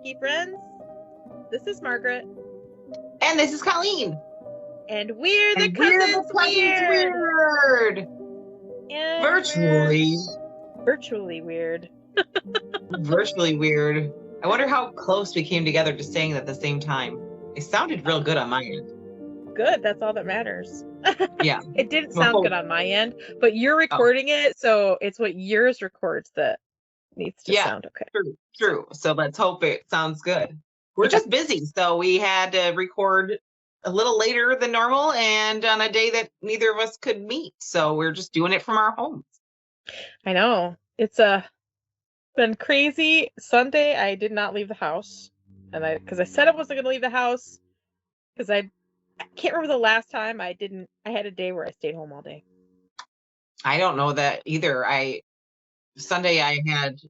Wiki friends. This is Margaret. And this is Colleen. And we're the Cousins Weird. And virtually weird. Virtually weird. I wonder how close we came together to saying that at the same time. It sounded real good on my end. Good, that's all that matters. Yeah. It didn't sound good on my end, but you're recording it, so it's what yours records that needs to sound okay. True. So let's hope it sounds good. We're just busy, so we had to record a little later than normal and on a day that neither of us could meet. So we're just doing it from our homes. I know. It's been crazy. Sunday, I did not leave the house, and because I said I wasn't going to leave the house, because I can't remember the last time I had a day where I stayed home all day. I don't know that either. Sunday I had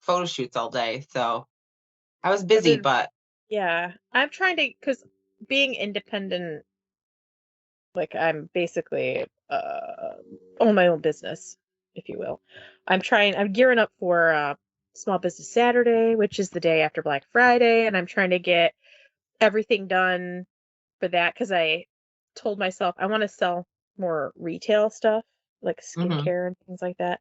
photo shoots all day, so I was busy, but yeah, I'm trying to, because being independent, like I'm basically own my own business, if you will. I'm gearing up for Small Business Saturday, which is the day after Black Friday, and I'm trying to get everything done for that because I told myself I want to sell more retail stuff, like skincare and things like that.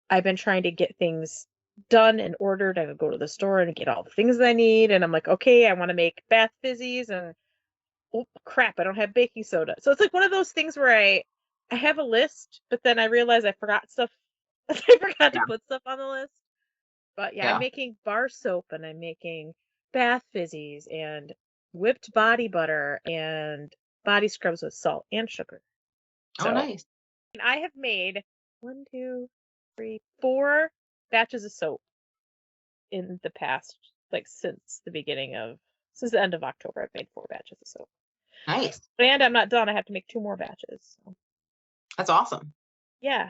I've been trying to get things done and ordered. I would go to the store and get all the things that I need, and I'm like, okay, I want to make bath fizzies, and oh crap, I don't have baking soda. So it's like one of those things where I have a list, but then I realize I forgot stuff. I forgot to put stuff on the list. But I'm making bar soap, and I'm making bath fizzies and whipped body butter and body scrubs with salt and sugar. So, nice. And I have made 4 batches of soap in the past, like since the end of October. I've made 4 batches of soap. Nice. And I'm not done. I have to make 2 more batches. So. That's awesome. Yeah.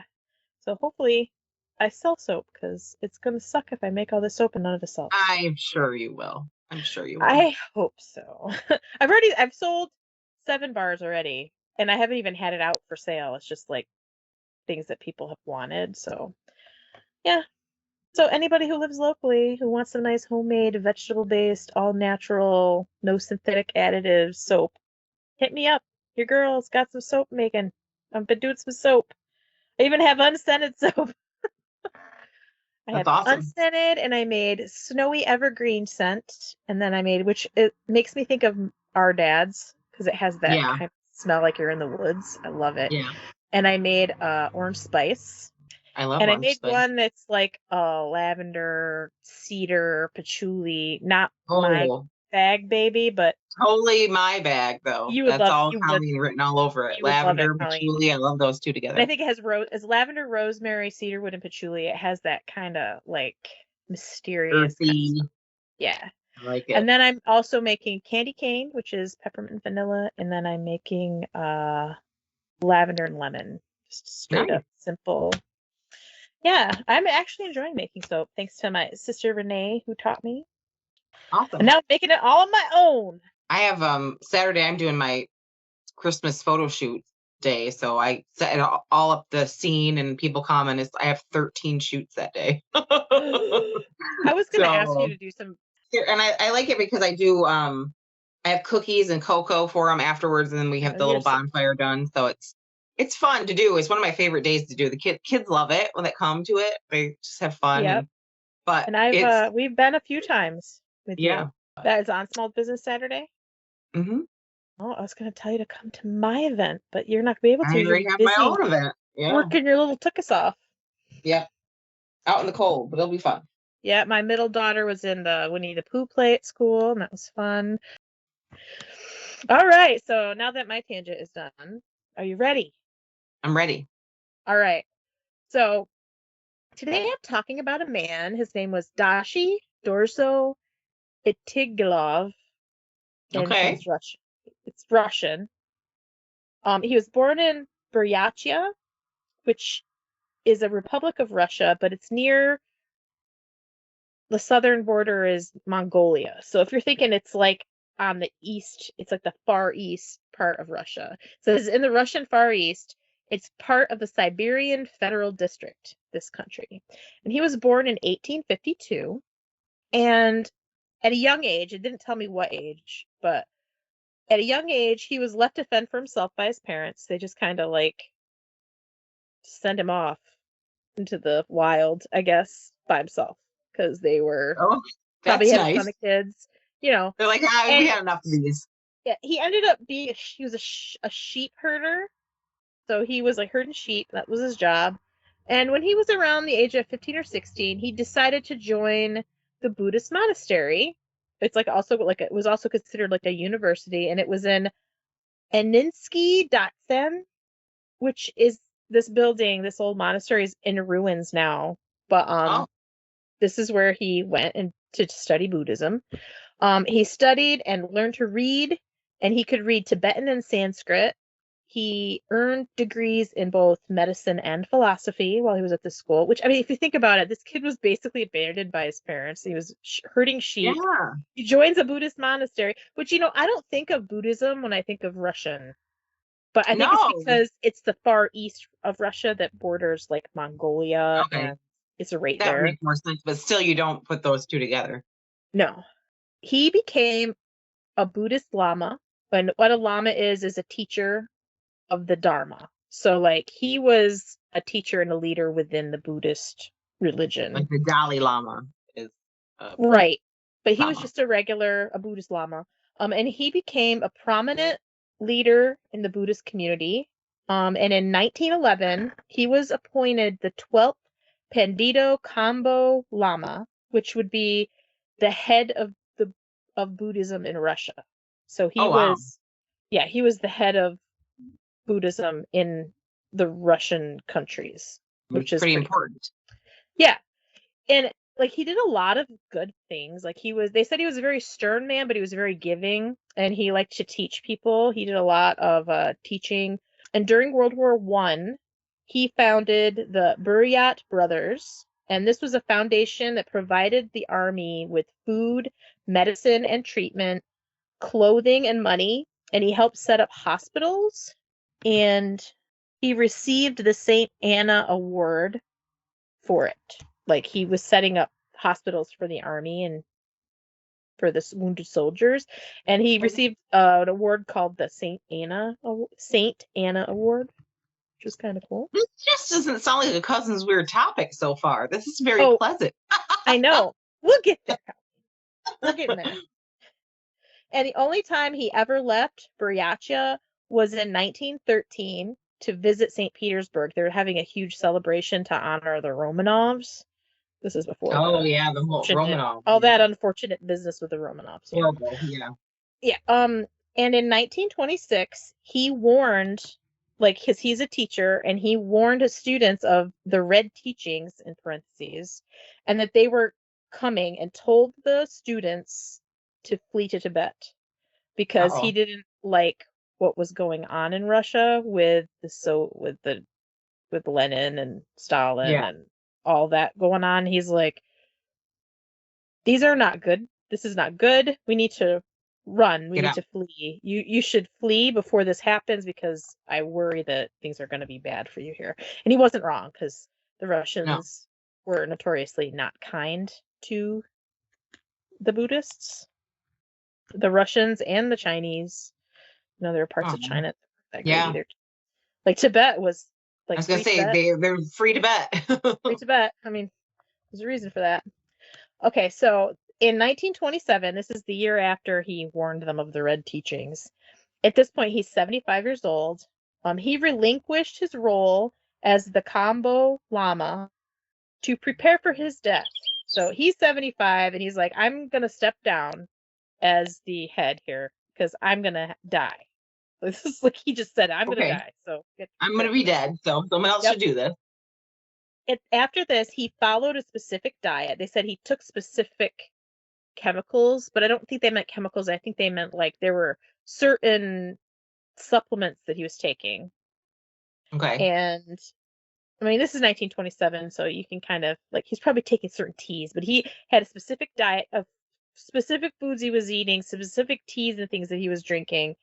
So hopefully I sell soap, because it's going to suck if I make all this soap and none of it sells. I'm sure you will. I hope so. I've sold 7 bars already, and I haven't even had it out for sale. It's just like things that people have wanted. So yeah. So anybody who lives locally who wants some nice homemade, vegetable-based, all natural, no synthetic additives soap, hit me up. Your girl's got some soap making. I've been doing some soap. I even have unscented soap. That's awesome. Unscented, and I made snowy evergreen scent, and then I made, which it makes me think of our dad's, because it has that kind of smell like you're in the woods. I love it. Yeah. And I made orange spice. I love orange spice. And I made one that's like lavender, cedar, patchouli. Not my bag, baby, but totally my bag, though. That's all Colleen written all over it. Lavender, patchouli. I love those two together. And I think it has lavender, rosemary, cedarwood, and patchouli. It has that kind of like mysterious earthy. Kind of yeah. I like it. And then I'm also making candy cane, which is peppermint and vanilla, and then I'm making lavender and lemon. Just straight up simple. Yeah, I'm actually enjoying making soap, thanks to my sister Renee, who taught me. Awesome. And now I'm making it all on my own. I have Saturday, I'm doing my Christmas photo shoot day, so I set it all up the scene, and people come, and I have 13 shoots that day. I was going to ask you to do some. And I like it because I do, I have cookies and cocoa for them afterwards, and then we have the little bonfire done, so it's fun to do. It's one of my favorite days to do. The kids love it when they come to it. They just have fun. Yep. And we've been a few times with you. That is on Small Business Saturday? Mm-hmm. Oh, I was going to tell you to come to my event, but you're not going to be able to. I already have my own event. Yeah. Working your little tuchus off. Yeah. Out in the cold, but it'll be fun. Yeah, my middle daughter was in the Winnie the Pooh play at school, and that was fun. All right, so now that my tangent is done, are you ready? I'm ready. All right. So today I'm talking about a man. His name was Dashi-Dorzho Itigilov. Okay. It's Russian. He was born in Buryatia, which is a republic of Russia, but it's near the southern border is Mongolia. So if you're thinking it's like on the east, it's like the far east part of Russia. So it's in the Russian Far East. It's part of the Siberian Federal District, this country. And he was born in 1852. And at a young age, it didn't tell me what age, but at a young age, he was left to fend for himself by his parents. They just kind of like send him off into the wild, I guess, by himself because they were Oh, probably that's had a nice. ton of kids, you know. They're like, we And had enough of these. yeah, he ended up being he was a sheep herder, so he was like herding sheep. That was his job. And when he was around the age of 15 or 16, he decided to join the Buddhist monastery. It's like also like it was also considered like a university, and it was in Aninsky Datsen, which is this building, this old monastery is in ruins now. But Oh, this is where he went and to study Buddhism. He studied and learned to read, and he could read Tibetan and Sanskrit. He earned degrees in both medicine and philosophy while he was at the school, which, I mean, if you think about it, this kid was basically abandoned by his parents. He was herding sheep. yeah. He joins a Buddhist monastery, which, I don't think of Buddhism when I think of Russian, but I think it's No. because it's the far east of Russia that borders like Mongolia Okay. and it's right That would there. make more sense, but still, you don't put those two together. No. He became a Buddhist Lama. And what a Lama is a teacher of the Dharma. So, like, he was a teacher and a leader within the Buddhist religion. Like the Dalai Lama is Right. But he was Lama. just a Buddhist Lama. And he became a prominent leader in the Buddhist community. And in 1911, he was appointed the 12th Pandido Khambo Lama, which would be the head of Buddhism in Russia. So Oh, wow. he was the head of Buddhism in the Russian countries, which is Pretty pretty cool. important. Yeah. And like he did a lot of good things. Like they said he was a very stern man, but he was very giving and he liked to teach people. He did a lot of teaching. And during World War One, he founded the Buryat Brothers. And this was a foundation that provided the army with food, medicine, and treatment, clothing, and money. And he helped set up hospitals. And he received the St. Anna Award for it. Like he was setting up hospitals for the army and for the wounded soldiers, and he received an award called the Saint Anna Award, which was kind of cool. This just doesn't sound like a cousin's weird topic so far. This is very Oh, pleasant. I know. We'll get there. We're getting there. And the only time he ever left Buryatia was in 1913 to visit St. Petersburg. They were having a huge celebration to honor the Romanovs. This is before Oh, yeah, the Romanov. all that unfortunate business with the Romanovs. Yeah. Horrible, yeah. Yeah. And in 1926, he warned, like, because he's a teacher, and he warned his students of the red teachings in parentheses, and that they were coming, and told the students to flee to Tibet because he Uh-oh. didn't like what was going on in Russia with with Lenin and Stalin Yeah. and all that going on. He's like, these are not good. This is not good. We need to run. We Get need out. to flee. You should flee before this happens because I worry that things are going to be bad for you here. And he wasn't wrong because the No. Russians were notoriously not kind to the Buddhists. The Russians and the Chinese. There are parts of China that great Yeah. either. Like Tibet was I like was gonna free say Tibet. they're free to bet. Free Tibet. I mean, there's a reason for that. Okay, so in 1927, this is the year after he warned them of the red teachings. At this point, he's 75 years old. He relinquished his role as the Khambo Lama to prepare for his death. So he's 75 and he's like, I'm going to step down as the head here because I'm going to die. This is like he just said, I'm going to Okay. die. So I'm gonna be dead, so someone else should do this. After this, he followed a specific diet. They said he took specific chemicals, but I don't think they meant chemicals. I think they meant like there were certain supplements that he was taking. Okay. And I mean, this is 1927, so you can kind of like he's probably taking certain teas, but he had a specific diet of specific foods he was eating, specific teas and things that he was drinking.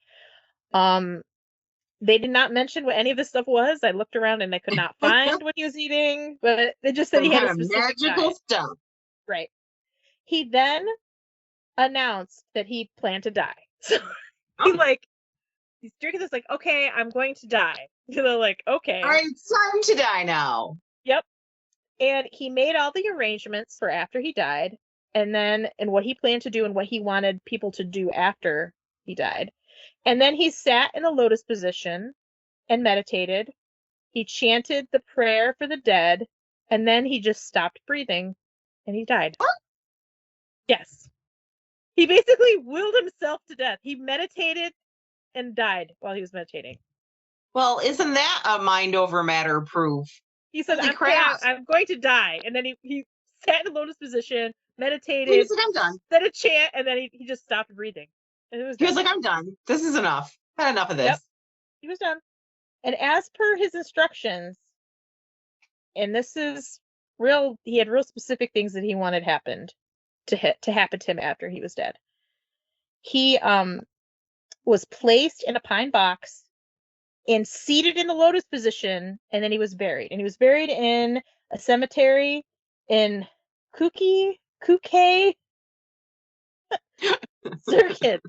They did not mention what any of this stuff was. I looked around and I could not find what he was eating, but they just said Some he had kind a of specific magical diet. stuff. Right. He then announced that he planned to die. So Oh. he's drinking this like, okay, I'm going to die. They're like, okay. All right, it's time to die now. Yep. And he made all the arrangements for after he died, and what he planned to do and what he wanted people to do after he died. And then he sat in a lotus position and meditated. He chanted the prayer for the dead, and then he just stopped breathing and he died. What? Yes. He basically willed himself to death. He meditated and died while he was meditating. Well, isn't that a mind over matter proof? He said, I'm going to die. And then he sat in a lotus position, meditated, He was like, I'm done. said a chant, and then he just stopped breathing. And he was like, I'm done. This is enough. Had enough of this. Yep. He was done. And as per his instructions, and this is real, he had real specific things that he wanted happened to happen to him after he was dead. He was placed in a pine box and seated in the lotus position, and then he was buried. And he was buried in a cemetery in Kuke Circuit.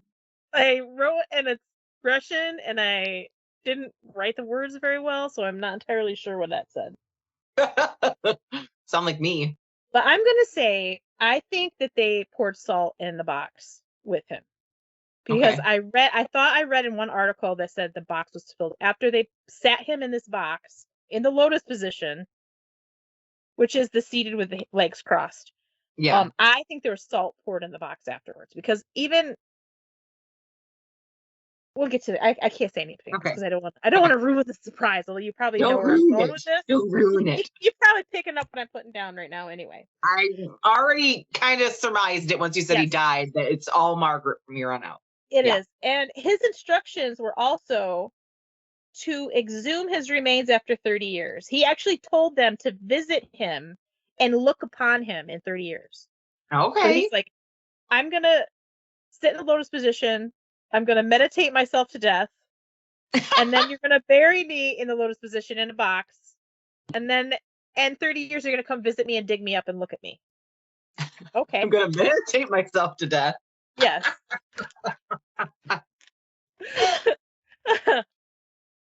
I wrote an expression and I didn't write the words very well, so I'm not entirely sure what that said. Sound like me. But I'm gonna say I think that they poured salt in the box with him. Because okay. I thought I read in one article that said the box was filled after they sat him in this box in the lotus position, which is the seated with the legs crossed. Yeah. I think there was salt poured in the box afterwards, because even we'll get to it. I can't say anything because I don't want to ruin the surprise. Although you probably know where I'm going with this. Don't ruin it. You're probably picking up what I'm putting down right now, anyway. I already kind of surmised it once you said he died. That it's all Margaret from here on out. It is. And his instructions were also to exhume his remains after 30 years. He actually told them to visit him and look upon him in 30 years. Okay. So he's like, I'm going to sit in the lotus position. I'm going to meditate myself to death. And then you're going to bury me in the lotus position in a box. And then in 30 years, you're going to come visit me and dig me up and look at me. Okay. I'm going to meditate myself to death. Yes.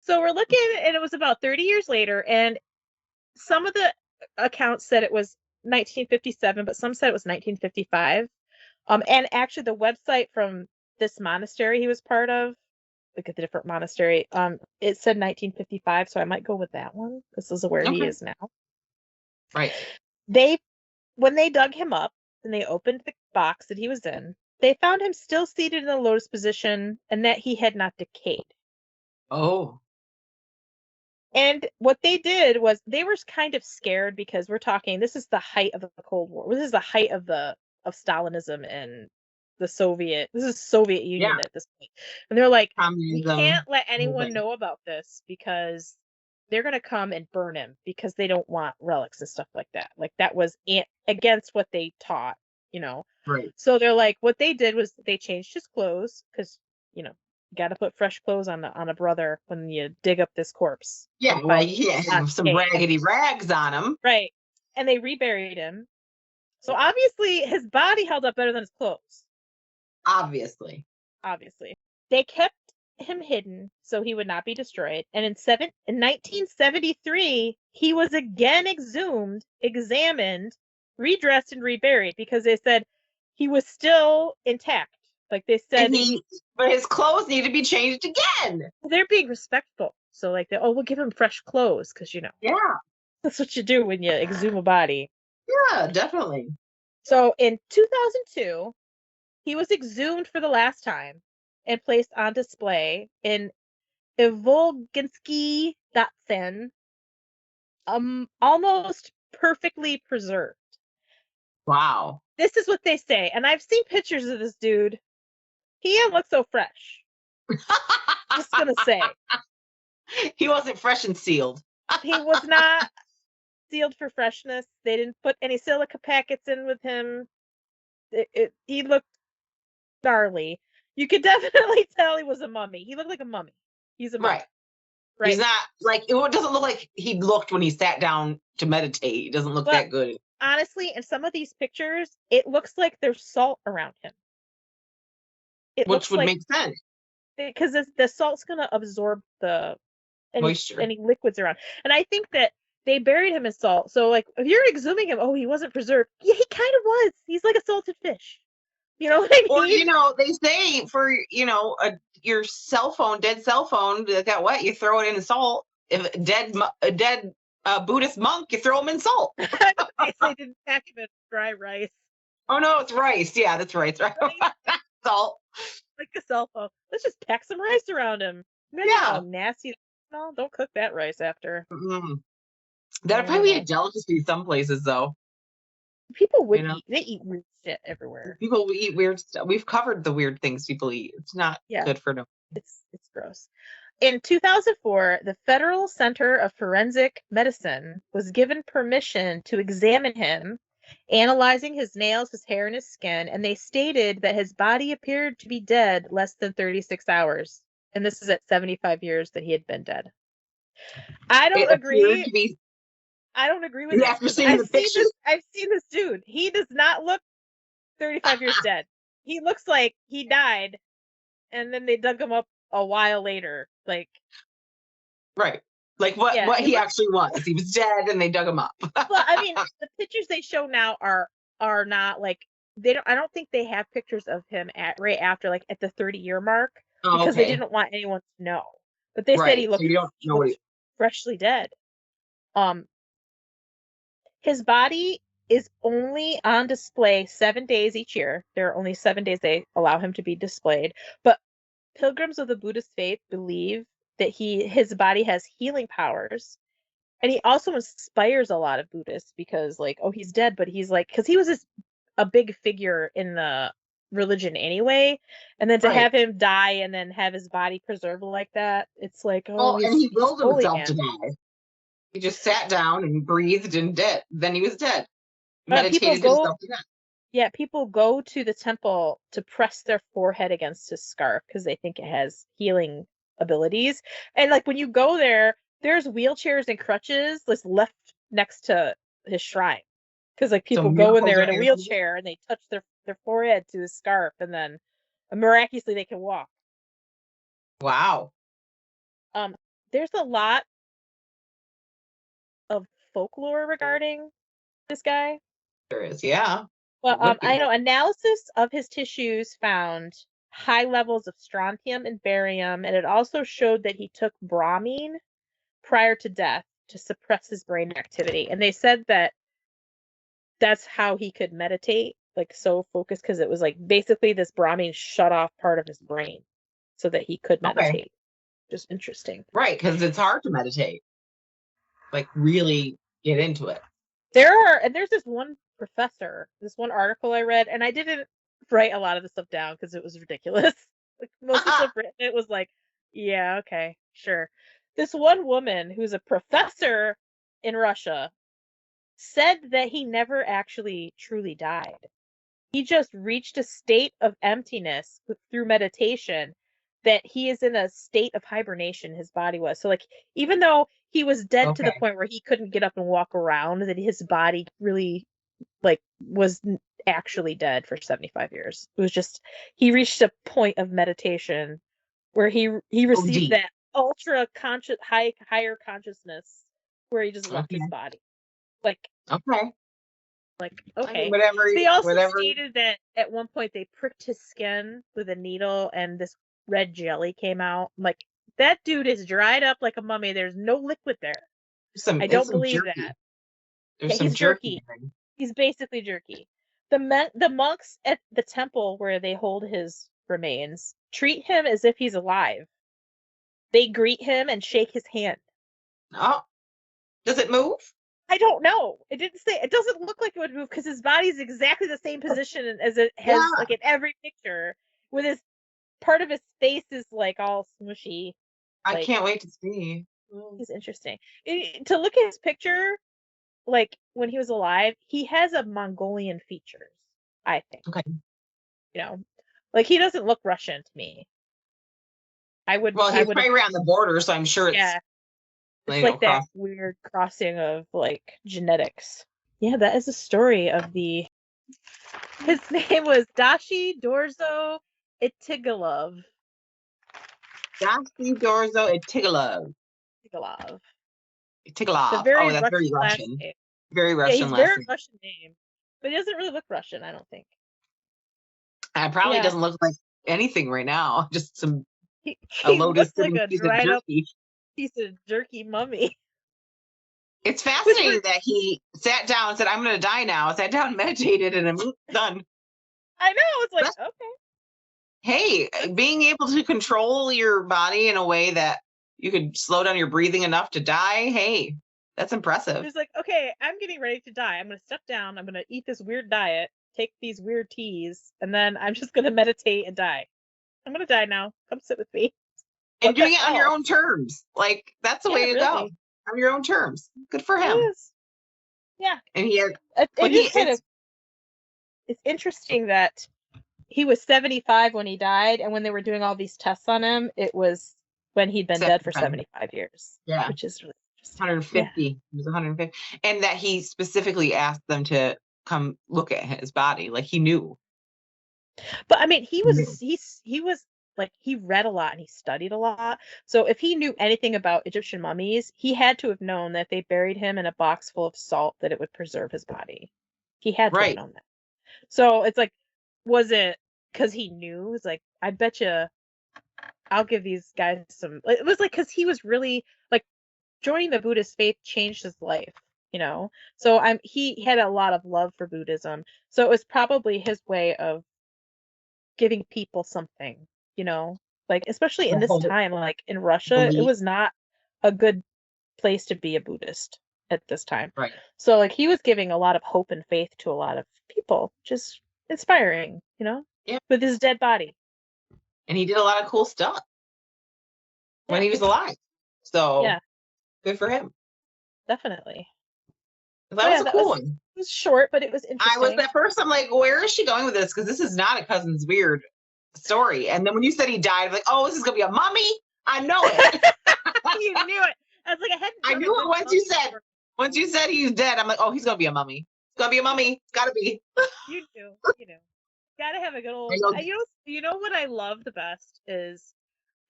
So we're looking, and it was about 30 years later, and some of the accounts said it was 1957, but some said it was 1955. And actually the website from this monastery he was part of, look at the different monastery, it said 1955, so I might go with that one. This is where he is now. Right. When they dug him up and they opened the box that he was in, they found him still seated in the lotus position and that he had not decayed. Oh. And what they did was they were kind of scared, because we're talking, this is the height of the Cold War. This is the height of Stalinism and the Soviet Union at this point. And they're like, we can't let anyone know about this because they're going to come and burn him, because they don't want relics and stuff like that. Like, that was against what they taught, Right. So they're like, what they did was they changed his clothes, because, you got to put fresh clothes on a brother when you dig up this corpse. Yeah, well, you can't have some raggedy rags on him. Right. And they reburied him. So obviously his body held up better than his clothes. Obviously. They kept him hidden so he would not be destroyed. And in 1973, he was again exhumed, examined, redressed, and reburied, because they said he was still intact. Like they said, but his clothes need to be changed again. They're being respectful. So like, we'll give him fresh clothes, because Yeah, that's what you do when you exhume a body. Yeah, definitely. So in 2002, he was exhumed for the last time and placed on display in Ivolginsky Datsen, almost perfectly preserved. Wow. This is what they say, and I've seen pictures of this dude. He didn't look so fresh. Just gonna say. He wasn't fresh and sealed. He was not sealed for freshness. They didn't put any silica packets in with him. He looked gnarly. You could definitely tell he was a mummy. He looked like a mummy. He's a mummy. Right. He's not like, it doesn't look like he looked when he sat down to meditate. He doesn't look that good. honestly, in some of these pictures, it looks like there's salt around him. It Which looks would like make sense. because the salt's gonna absorb the Moisture. any liquids around. And I think that they buried him in salt. So like if you're exhuming him, oh, he wasn't preserved. Yeah, he kind of was. He's like a salted fish. You know what I Or, mean? they say for, your cell phone, dead cell phone that got wet, you throw it in salt. If a dead Buddhist monk, you throw him in salt. They didn't pack him in dry rice. Oh no, it's rice. Yeah, that's right. Right. Salt. Like a cell phone. Let's just pack some rice around him. Imagine how nasty. No, don't cook that rice after. Mm-hmm. That'd probably be a delicacy some places, though. People would eat. They eat weird shit everywhere. People eat weird stuff. We've covered the weird things people eat. It's not good for them. It's gross. In 2004, the Federal Center of Forensic Medicine was given permission to examine him, analyzing his nails, his hair, and his skin, and they stated that his body appeared to be dead less than 36 hours. And this is at 75 years that he had been dead. I don't agree. I don't agree with it. I've seen this dude. He does not look 35 years dead. He looks like he died, and then they dug him up a while later. Like, right. Like what he actually was. He was dead, and they dug him up. Well, I mean, the pictures they show now are not like they don't. I don't think they have pictures of him right after, like at the 30-year mark, because they didn't want anyone to know. But they said he looked freshly dead. His body is only on display 7 days each year. There are only 7 days they allow him to be displayed. But pilgrims of the Buddhist faith believe that his body has healing powers. And he also inspires a lot of Buddhists because, like, oh, he's dead, but he's like, because he was a big figure in the religion anyway. And then to have him die and then have his body preserved like that, it's like, oh, and he willed himself to die. He just sat down and breathed and dead. Then he was dead. Meditated himself to death. Yeah, people go to the temple to press their forehead against his scarf because they think it has healing abilities. And like when you go there, there's wheelchairs and crutches left next to his shrine. Because like people go in there in a wheelchair and they touch their forehead to his scarf, and then miraculously they can walk. Wow. There's a lot of folklore regarding this guy. There is, yeah. Well, I know analysis of his tissues found high levels of strontium and barium, and it also showed that he took bromine prior to death to suppress his brain activity. And they said that that's how he could meditate, like so focused, because it was like basically this bromine shut off part of his brain so that he could meditate. Just interesting. Right, because it's hard to meditate. Like really get into it. There's this one professor, this one article I read, and I didn't write a lot of the stuff down because it was ridiculous. Like most of the stuff written, it was like, yeah, okay, sure. This one woman who's a professor in Russia said that he never actually truly died. He just reached a state of emptiness through meditation, that he is in a state of hibernation, his body was. So like even though he was dead to the point where he couldn't get up and walk around, that his body really like was actually dead for 75 years. It was just he reached a point of meditation where he received that ultra conscious higher consciousness where he just left his body. Like okay. Whatever. They also stated that at one point they pricked his skin with a needle and this red jelly came out. I'm like, that dude is dried up like a mummy. There's no liquid there. I don't believe that. He's jerky. He's basically jerky. The monks at the temple where they hold his remains treat him as if he's alive. They greet him and shake his hand. Oh, does it move? I don't know. It didn't say. It doesn't look like it would move because his body's exactly the same position as it has, like in every picture. With his part of his face is like all smushy. I can't wait to see. He's interesting. To look at his picture, like when he was alive, he has a Mongolian features, I think. Okay. Like he doesn't look Russian to me. Well, he's right around the border, so I'm sure it's it's like that weird crossing of like genetics. Yeah, that is a story of the. His name was Dashi-Dorzho Itigilov. Dashi-Dorzho Itigilov. Itigilov. It's a Itigilov. Oh, very that's very Russian last Russian. name. Very Yeah, Russian he's last very name. Russian name, but he doesn't really look Russian, I don't think. And probably Yeah. doesn't look like anything right now. Just a He lotus looks like a piece of dried up jerky. piece of jerky mummy. It's Which fascinating that he sat down and said, "I'm going to die now." Sat down, meditated, and I'm done. I know. It's like, That's, okay. hey, being able to control your body in a way that you could slow down your breathing enough to die. Hey, that's impressive. He's like, okay, I'm getting ready to die. I'm going to step down. I'm going to eat this weird diet, take these weird teas, and then I'm just going to meditate and die. I'm going to die now. Come sit with me. And doing it on your own terms. Like, that's the way to go. On your own terms. Good for him. It is. Yeah. And he had, it's interesting that he was 75 when he died, and when they were doing all these tests on him, it was when he'd been dead for 75 years. Yeah. Which is really interesting. 150. Yeah. He was 150. And that he specifically asked them to come look at his body. Like, he knew. But I mean, he was like, he read a lot and he studied a lot. So if he knew anything about Egyptian mummies, he had to have known that they buried him in a box full of salt, that it would preserve his body. He had to have known that. So it's like, was it because he knew? It's like, I bet you I'll give these guys some. It was like, because he was really like, joining the Buddhist faith changed his life, you know? So he had a lot of love for Buddhism. So it was probably his way of giving people something, you know, like, especially in this time, like in Russia, it was not a good place to be a Buddhist at this time. Right. So like, he was giving a lot of hope and faith to a lot of people, just inspiring, you know, with his dead body. And he did a lot of cool stuff when he was alive. So good for him. Definitely. That was a cool one. It was short, but it was interesting. At first, I'm like, where is she going with this? Because this is not a Cousin's Weird story. And then when you said he died, I'm like, oh, this is going to be a mummy? I know it. You knew it. I was like, I knew it once you said he's dead. I'm like, oh, he's going to be a mummy. It's going to be a mummy. It's got to be. You knew. Gotta have a good old. You know what I love the best is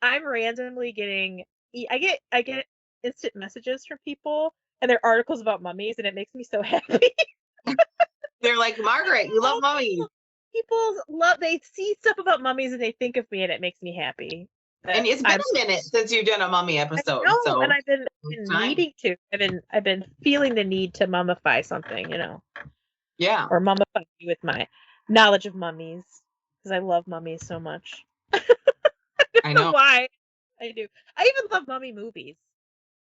I'm randomly getting. I get instant messages from people, and they're articles about mummies, and it makes me so happy. They're like, Margaret, you love mummies. People they see stuff about mummies and they think of me, and it makes me happy. And it's been a minute since you've done a mummy episode. And I've been needing to. I've been feeling the need to mummify something, you know. Yeah. Or mummify you with my knowledge of mummies, because I love mummies so much. I know why. I do. I even love mummy movies.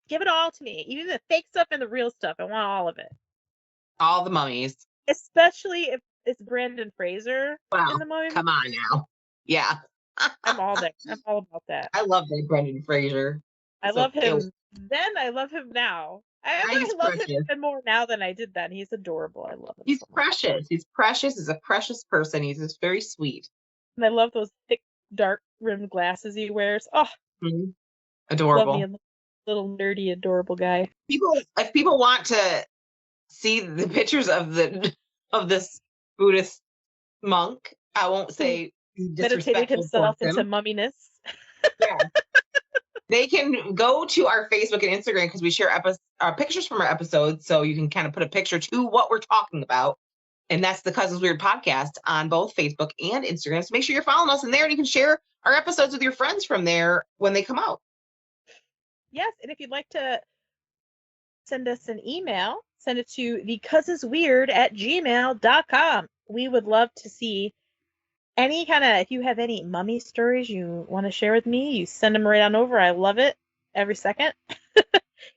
Give it all to me, even the fake stuff and the real stuff. I want all of it. All the mummies. Especially if it's Brendan Fraser in the mummy. Come on now. Yeah. I'm all there. I'm all about that. I love that Brendan Fraser. I love him then. I love him now. I love him even more now than I did then. He's adorable. I love him. He's precious. He's precious. He's a precious person. He's just very sweet. And I love those thick, dark rimmed glasses he wears. Oh, adorable. Love me a little nerdy, adorable guy. If people want to see the pictures of this Buddhist monk, I won't say meditated himself into mumminess. Yeah. They can go to our Facebook and Instagram, because we share pictures from our episodes, so you can kind of put a picture to what we're talking about. And that's the Cousins Weird podcast on both Facebook and Instagram. So make sure you're following us in there, and you can share our episodes with your friends from there when they come out. Yes, and if you'd like to send us an email, send it to thecousinsweird@gmail.com. We would love to see any if you have any mummy stories you want to share with me, you send them right on over. I love it every second.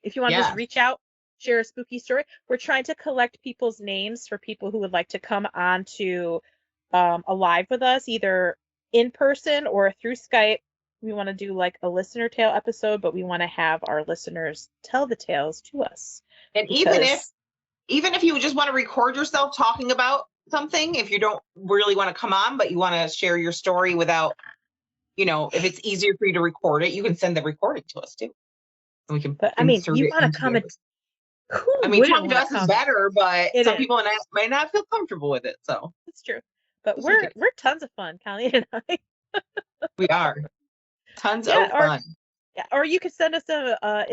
If you want to just reach out, share a spooky story. We're trying to collect people's names for people who would like to come on to a live with us, either in person or through Skype. We want to do like a listener tale episode, but we want to have our listeners tell the tales to us. And even if you just want to record yourself talking about something, if you don't really want to come on, but you want to share your story without, if it's easier for you to record it, you can send the recording to us too. And we can. But I mean, you want to come Who I mean, wouldn't come to want to us is come? better, but It some is. people might not feel comfortable with it. So It's true. But just in we're case. tons of fun, Callie and I. We are tons Yeah, of fun. or you could send us a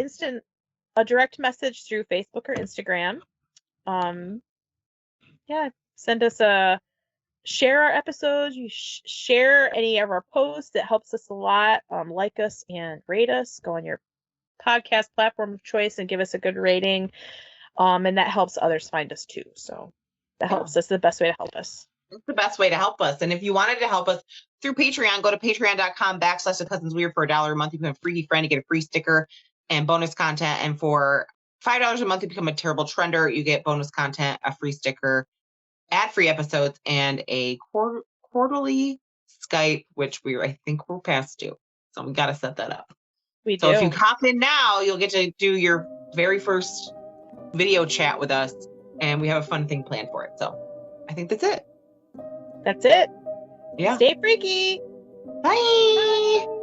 direct message through Facebook or Instagram. Yeah, send us a share our episodes. You share any of our posts. It helps us a lot. Like us and rate us. Go on your podcast platform of choice and give us a good rating. And that helps others find us too. So that helps us. The best way to help us. It's the best way to help us. And if you wanted to help us through Patreon, go to patreon.com/the Cousins Weird for $1 a month. You become a free friend, you get a free sticker and bonus content. And for $5 a month, you become a terrible trender. You get bonus content, a free sticker, ad-free episodes, and a quarterly Skype, which I think we're past due. So we got to set that up. So if you hop in now, you'll get to do your very first video chat with us, and we have a fun thing planned for it. So I think that's it. That's it. Yeah. Stay freaky. Bye.